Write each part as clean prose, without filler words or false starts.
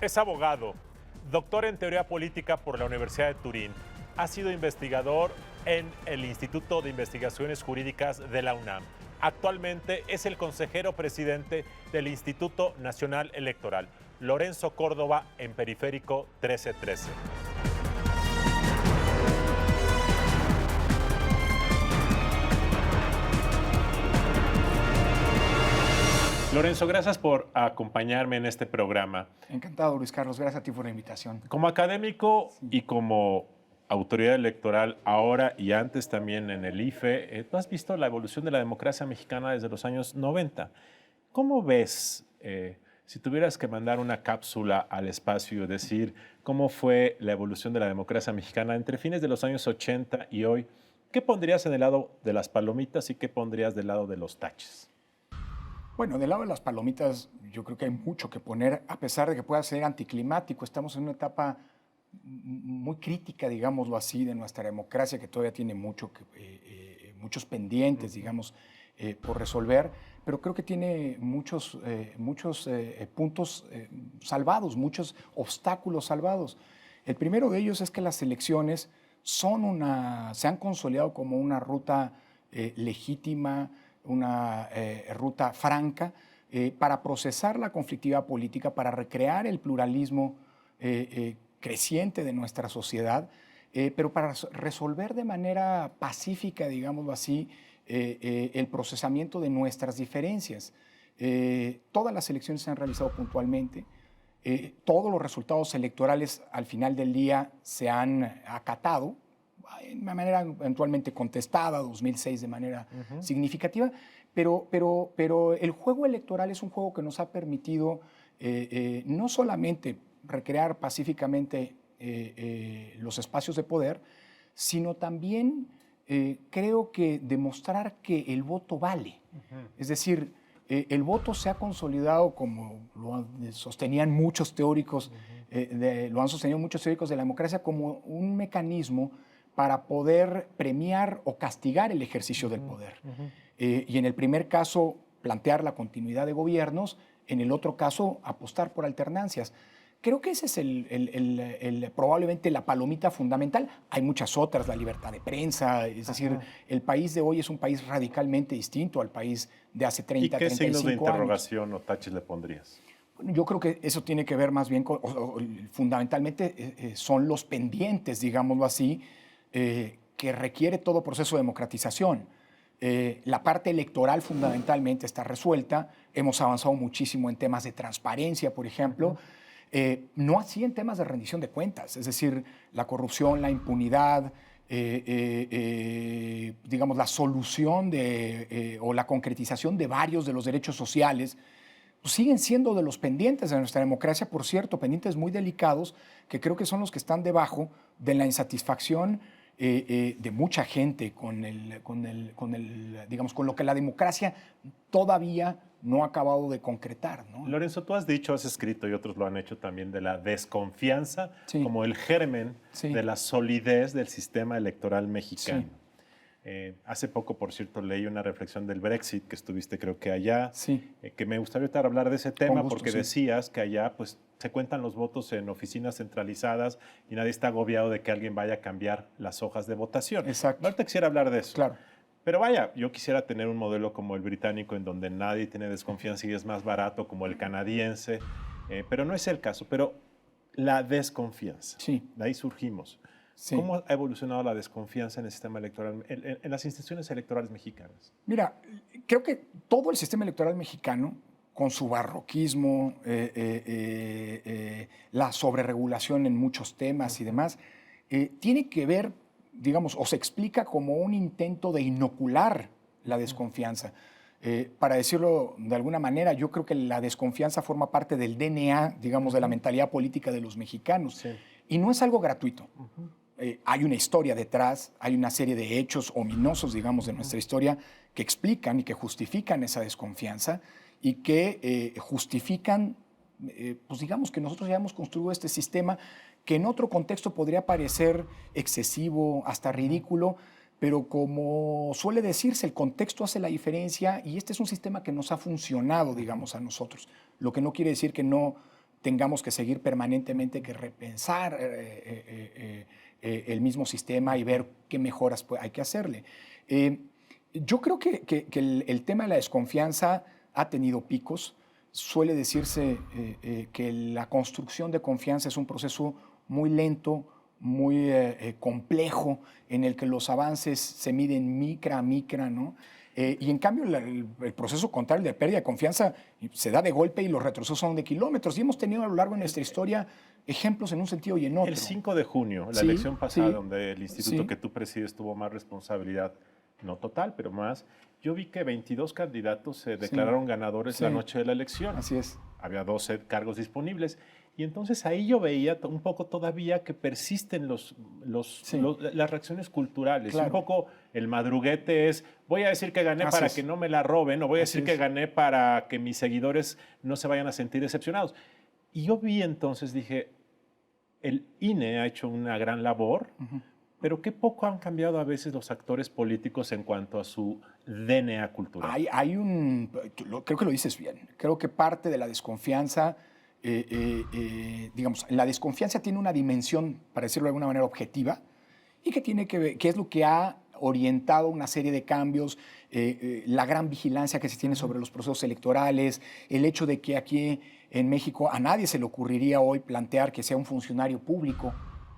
Es abogado, doctor en teoría política por la Universidad de Turín. Ha sido investigador en el Instituto de Investigaciones Jurídicas de la UNAM. Actualmente es el consejero presidente del Instituto Nacional Electoral. Lorenzo Córdoba, en Periférico 1313. Lorenzo, gracias por acompañarme en este programa. Encantado, Luis Carlos. Gracias a ti por la invitación. Como académico y como autoridad electoral ahora y antes también en el IFE, tú has visto la evolución de la democracia mexicana desde los años 90. ¿Cómo ves, si tuvieras que mandar una cápsula al espacio, decir cómo fue la evolución de la democracia mexicana entre fines de los años 80 y hoy? ¿Qué pondrías en el lado de las palomitas y qué pondrías del lado de los taches? Bueno, del lado de las palomitas, yo creo que hay mucho que poner, a pesar de que pueda ser anticlimático. Estamos en una etapa muy crítica, digámoslo así, de nuestra democracia, que todavía tiene muchos pendientes, digamos, por resolver, pero creo que tiene muchos puntos salvados, muchos obstáculos salvados. El primero de ellos es que las elecciones se han consolidado como una ruta legítima, una ruta franca para procesar la conflictividad política, para recrear el pluralismo creciente de nuestra sociedad, pero para resolver de manera pacífica, digámoslo así, el procesamiento de nuestras diferencias. Todas las elecciones se han realizado puntualmente, todos los resultados electorales al final del día se han acatado, de manera eventualmente contestada, 2006 de manera significativa, pero el juego electoral es un juego que nos ha permitido no solamente recrear pacíficamente los espacios de poder, sino también creo que demostrar que el voto vale. Es decir, el voto se ha consolidado, como lo sostenían muchos teóricos, lo han sostenido muchos teóricos de la democracia, como un mecanismo para poder premiar o castigar el ejercicio del poder. Y en el primer caso, plantear la continuidad de gobiernos, en el otro caso, apostar por alternancias. Creo que ese es probablemente la palomita fundamental. Hay muchas otras, la libertad de prensa, es decir, el país de hoy es un país radicalmente distinto al país de hace 30, 35 años. ¿Y qué signos de interrogación o taches le pondrías? Bueno, yo creo que eso tiene que ver más bien con, fundamentalmente, son los pendientes, digámoslo así, que requiere todo proceso de democratización. La parte electoral fundamentalmente está resuelta. Hemos avanzado muchísimo en temas de transparencia, por ejemplo. No así en temas de rendición de cuentas, es decir, la corrupción, la impunidad, digamos, la solución o la concretización de varios de los derechos sociales, pues siguen siendo de los pendientes de nuestra democracia, por cierto, pendientes muy delicados, que creo que son los que están debajo de la insatisfacción de mucha gente digamos, con lo que la democracia todavía no ha acabado de concretar, ¿no? Lorenzo, tú has dicho, has escrito y otros lo han hecho también, de la desconfianza como el germen de la solidez del sistema electoral mexicano. Hace poco, por cierto, leí una reflexión del Brexit, que estuviste creo que allá, que me gustaría hablar de ese tema, porque decías que allá pues, se cuentan los votos en oficinas centralizadas y nadie está agobiado de que alguien vaya a cambiar las hojas de votación. Exacto. Ahorita quisiera hablar de eso. Claro. Pero vaya, yo quisiera tener un modelo como el británico, en donde nadie tiene desconfianza y es más barato, como el canadiense, pero no es el caso. Pero la desconfianza, de ahí surgimos. ¿Cómo ha evolucionado la desconfianza en el sistema electoral, en las instituciones electorales mexicanas? Mira, creo que todo el sistema electoral mexicano, con su barroquismo, la sobreregulación en muchos temas y demás, tiene que ver, digamos, o se explica como un intento de inocular la desconfianza. Para decirlo de alguna manera, yo creo que la desconfianza forma parte del DNA, digamos, de la mentalidad política de los mexicanos. Y no es algo gratuito. Hay una historia detrás, hay una serie de hechos ominosos, digamos, de nuestra historia que explican y que justifican esa desconfianza y que justifican, pues digamos, que nosotros ya hemos construido este sistema que en otro contexto podría parecer excesivo, hasta ridículo, pero como suele decirse, el contexto hace la diferencia y este es un sistema que nos ha funcionado, digamos, a nosotros. Lo que no quiere decir que no tengamos que seguir permanentemente que repensar el mismo sistema y ver qué mejoras hay que hacerle. Yo creo que el tema de la desconfianza ha tenido picos. Suele decirse que la construcción de confianza es un proceso muy lento, muy complejo, en el que los avances se miden micra a micra, ¿no? Y en cambio el proceso contrario de pérdida de confianza se da de golpe y los retrocesos son de kilómetros. Y hemos tenido a lo largo de nuestra historia ejemplos en un sentido y en otro. El 5 de junio, la elección pasada, donde el instituto que tú presides tuvo más responsabilidad, no total, pero más, yo vi que 22 candidatos se declararon ganadores la noche de la elección. Así es. Había 12 cargos disponibles. Y entonces ahí yo veía un poco todavía que persisten las reacciones culturales. Claro. Un poco el madruguete es, voy a decir que gané para que no me la roben, o voy a decir que gané para que mis seguidores no se vayan a sentir decepcionados. Y yo vi entonces, dije, el INE ha hecho una gran labor, pero qué poco han cambiado a veces los actores políticos en cuanto a su DNA cultural. Creo que lo dices bien. Creo que parte de la desconfianza... digamos, la desconfianza tiene una dimensión, para decirlo de alguna manera, objetiva, y que tiene que ver, que es lo que ha orientado una serie de cambios, la gran vigilancia que se tiene sobre los procesos electorales, el hecho de que aquí en México a nadie se le ocurriría hoy plantear que sea un funcionario público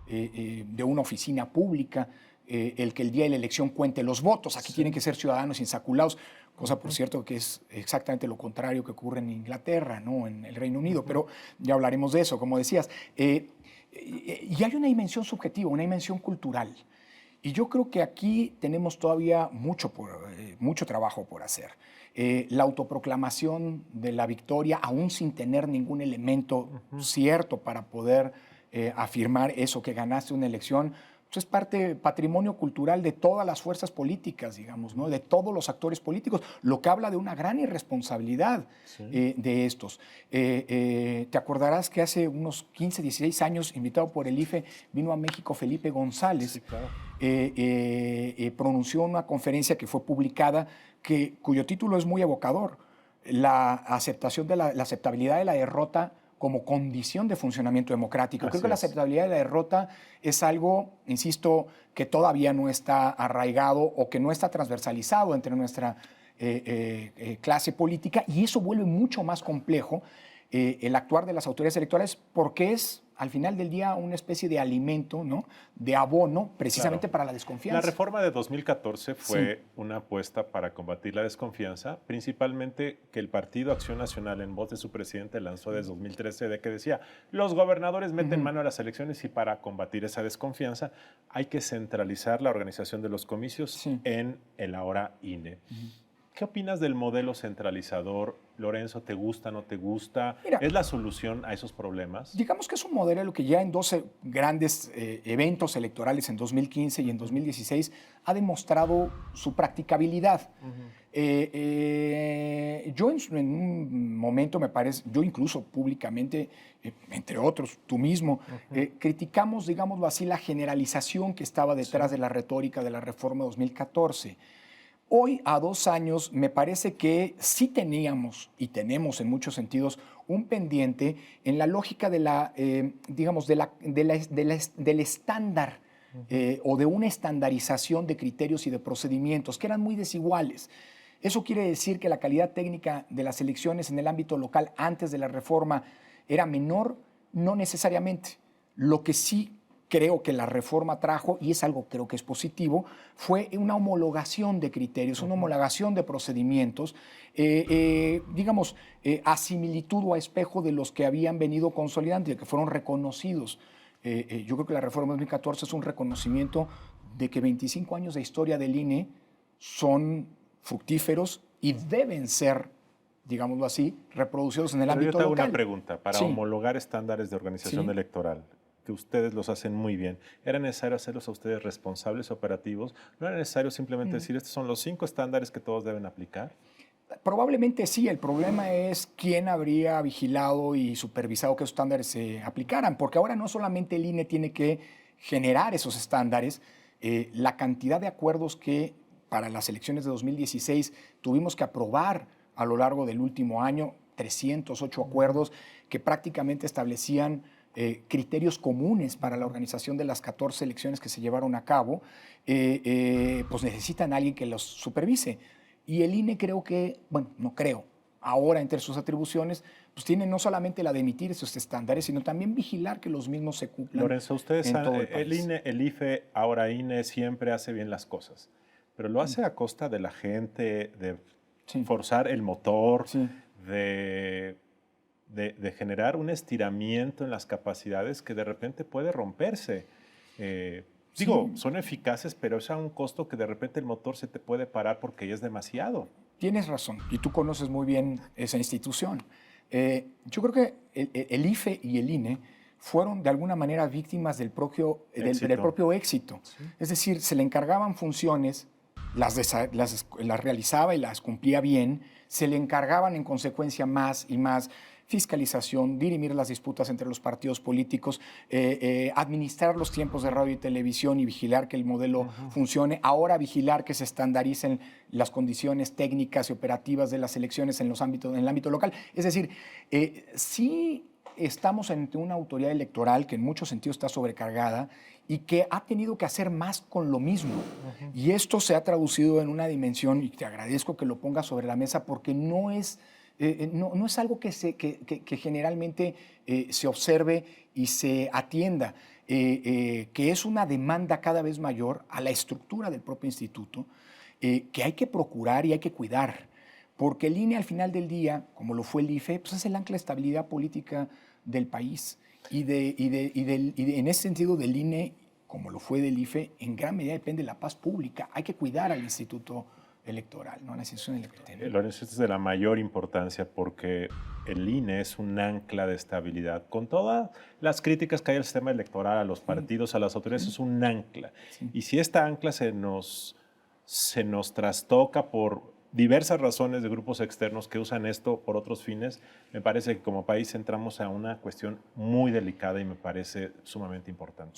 de una oficina pública, el que el día de la elección cuente los votos. Aquí tienen que ser ciudadanos insaculados, cosa, por cierto, que es exactamente lo contrario que ocurre en Inglaterra, ¿no? En el Reino Unido, pero ya hablaremos de eso, como decías. Y hay una dimensión subjetiva, una dimensión cultural. Y yo creo que aquí tenemos todavía mucho trabajo por hacer. La autoproclamación de la victoria, aún sin tener ningún elemento cierto para poder afirmar eso, que ganaste una elección, pues es parte patrimonio cultural de todas las fuerzas políticas, digamos, ¿no? De todos los actores políticos, lo que habla de una gran irresponsabilidad de estos. Te acordarás que hace unos 15, 16 años, invitado por el IFE, vino a México Felipe González, sí, claro. Pronunció una conferencia que fue publicada, cuyo título es muy evocador, la aceptabilidad de la derrota como condición de funcionamiento democrático. Creo que la aceptabilidad de la derrota es algo, insisto, que todavía no está arraigado o que no está transversalizado entre nuestra clase política, y eso vuelve mucho más complejo el actuar de las autoridades electorales, porque es, al final del día, una especie de alimento, ¿no? De abono, precisamente para la desconfianza. La reforma de 2014 fue una apuesta para combatir la desconfianza, principalmente que el Partido Acción Nacional, en voz de su presidente, lanzó desde 2013, de que decía, los gobernadores meten mano a las elecciones y para combatir esa desconfianza hay que centralizar la organización de los comicios en el ahora INE. ¿Qué opinas del modelo centralizador? Lorenzo, ¿te gusta, no te gusta? Mira, ¿es la solución a esos problemas? Digamos que es un modelo que ya en 12 grandes eventos electorales en 2015 y en 2016 ha demostrado su practicabilidad. Yo en un momento, me parece, yo incluso públicamente, entre otros, tú mismo, criticamos, digámoslo así, la generalización que estaba detrás de la retórica de la reforma 2014. Hoy, a 2 años, me parece que sí teníamos y tenemos en muchos sentidos un pendiente en la lógica de la, digamos, del estándar o de una estandarización de criterios y de procedimientos que eran muy desiguales. Eso quiere decir que la calidad técnica de las elecciones en el ámbito local antes de la reforma era menor, no necesariamente. Lo que sí creo que la reforma trajo, y es algo creo que es positivo, fue una homologación de criterios, una homologación de procedimientos, digamos, a similitud o a espejo de los que habían venido consolidando y que fueron reconocidos. Yo creo que la reforma de 2014 es un reconocimiento de que 25 años de historia del INE son fructíferos y deben ser, digámoslo así, reproducidos en el ámbito local. Yo te hago una pregunta. Para homologar estándares de organización electoral, que ustedes los hacen muy bien, ¿era necesario hacerlos a ustedes responsables operativos? ¿No era necesario simplemente decir, estos son los 5 estándares que todos deben aplicar? Probablemente sí. El problema es quién habría vigilado y supervisado que esos estándares se aplicaran, porque ahora no solamente el INE tiene que generar esos estándares, la cantidad de acuerdos que para las elecciones de 2016 tuvimos que aprobar a lo largo del último año, 308 acuerdos que prácticamente establecían criterios comunes para la organización de las 14 elecciones que se llevaron a cabo, pues necesitan a alguien que los supervise. Y el INE creo que, bueno, no creo, ahora entre sus atribuciones, pues tiene no solamente la de emitir esos estándares, sino también vigilar que los mismos se cumplan. Lorenzo, ustedes en saben, todo el país. INE, el IFE, ahora INE siempre hace bien las cosas, pero lo hace a costa de la gente, de forzar el motor, de generar un estiramiento en las capacidades que de repente puede romperse. Digo, son eficaces, pero es a un costo que de repente el motor se te puede parar porque ya es demasiado. Tienes razón, y tú conoces muy bien esa institución. Yo creo que el IFE y el INE fueron de alguna manera víctimas del propio éxito. Sí. Es decir, se le encargaban funciones, las realizaba y las cumplía bien, se le encargaban en consecuencia más y más fiscalización, dirimir las disputas entre los partidos políticos, administrar los tiempos de radio y televisión y vigilar que el modelo funcione. Ahora vigilar que se estandaricen las condiciones técnicas y operativas de las elecciones en el ámbito local. Es decir, sí estamos ante una autoridad electoral que en muchos sentidos está sobrecargada y que ha tenido que hacer más con lo mismo. Y esto se ha traducido en una dimensión, y te agradezco que lo pongas sobre la mesa, porque no es algo que generalmente se observe y se atienda, que es una demanda cada vez mayor a la estructura del propio instituto, que hay que procurar y hay que cuidar, porque el INE al final del día, como lo fue el IFE, pues es el ancla de estabilidad política del país. Y en ese sentido del INE, como lo fue del IFE, en gran medida depende de la paz pública. Hay que cuidar al instituto electoral, ¿no? La institución electoral. Lorenzo, esto es de la mayor importancia porque el INE es un ancla de estabilidad. Con todas las críticas que hay al sistema electoral, a los partidos, a las autoridades, es un ancla. Y si esta ancla se nos trastoca por diversas razones de grupos externos que usan esto por otros fines, me parece que como país entramos a una cuestión muy delicada y me parece sumamente importante.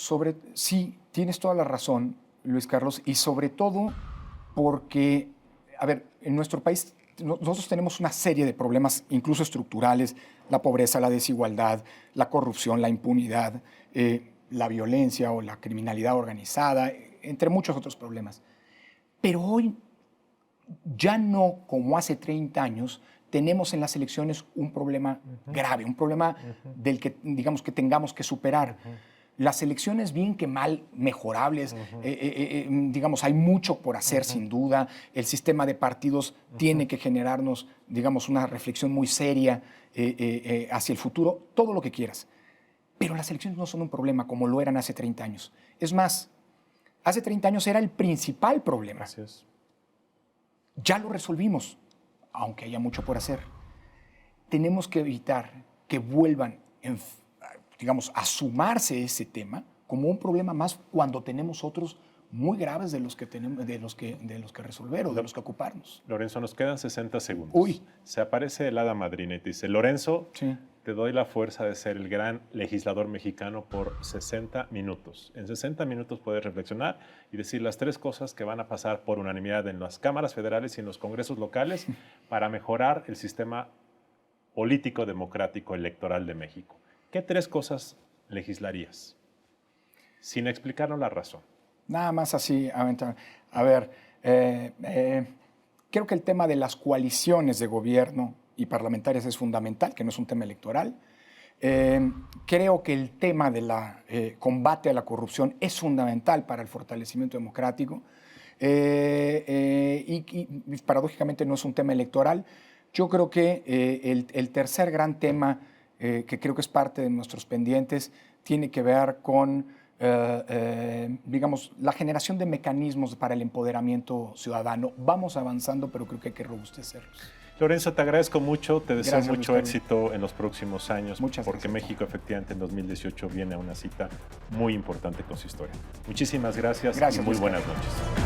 Sí, tienes toda la razón, Luis Carlos, y sobre todo porque, a ver, en nuestro país nosotros tenemos una serie de problemas, incluso estructurales: la pobreza, la desigualdad, la corrupción, la impunidad, la violencia o la criminalidad organizada, entre muchos otros problemas. Pero hoy, ya no como hace 30 años, tenemos en las elecciones un problema grave, un problema del que, digamos, que tengamos que superar. Las elecciones, bien que mal, mejorables, digamos, hay mucho por hacer, sin duda. El sistema de partidos tiene que generarnos, digamos, una reflexión muy seria hacia el futuro, todo lo que quieras. Pero las elecciones no son un problema como lo eran hace 30 años. Es más, hace 30 años era el principal problema. Gracias. Ya lo resolvimos, aunque haya mucho por hacer. Tenemos que evitar que vuelvan, digamos, a sumarse ese tema como un problema más cuando tenemos otros muy graves de los que resolver o de los que ocuparnos. Lorenzo, nos quedan 60 segundos. Uy. Se aparece el hada madrina y te dice: Lorenzo, sí, te doy la fuerza de ser el gran legislador mexicano por 60 minutos. En 60 minutos puedes reflexionar y decir las 3 cosas que van a pasar por unanimidad en las cámaras federales y en los congresos locales para mejorar el sistema político, democrático, electoral de México. ¿Qué 3 cosas legislarías? Sin explicarnos la razón. Nada más así. A ver, creo que el tema de las coaliciones de gobierno y parlamentarias es fundamental, que no es un tema electoral. Creo que el tema del combate a la corrupción es fundamental para el fortalecimiento democrático y paradójicamente no es un tema electoral. Yo creo que el tercer gran tema, que creo que es parte de nuestros pendientes, tiene que ver con digamos, la generación de mecanismos para el empoderamiento ciudadano. Vamos avanzando, pero creo que hay que robustecerlos. Lorenzo, te agradezco mucho, te deseo Gracias, mucho éxito en los próximos años, Muchas porque gracias. México efectivamente en 2018 viene a una cita muy importante con su historia. Muchísimas gracias y muy buenas noches.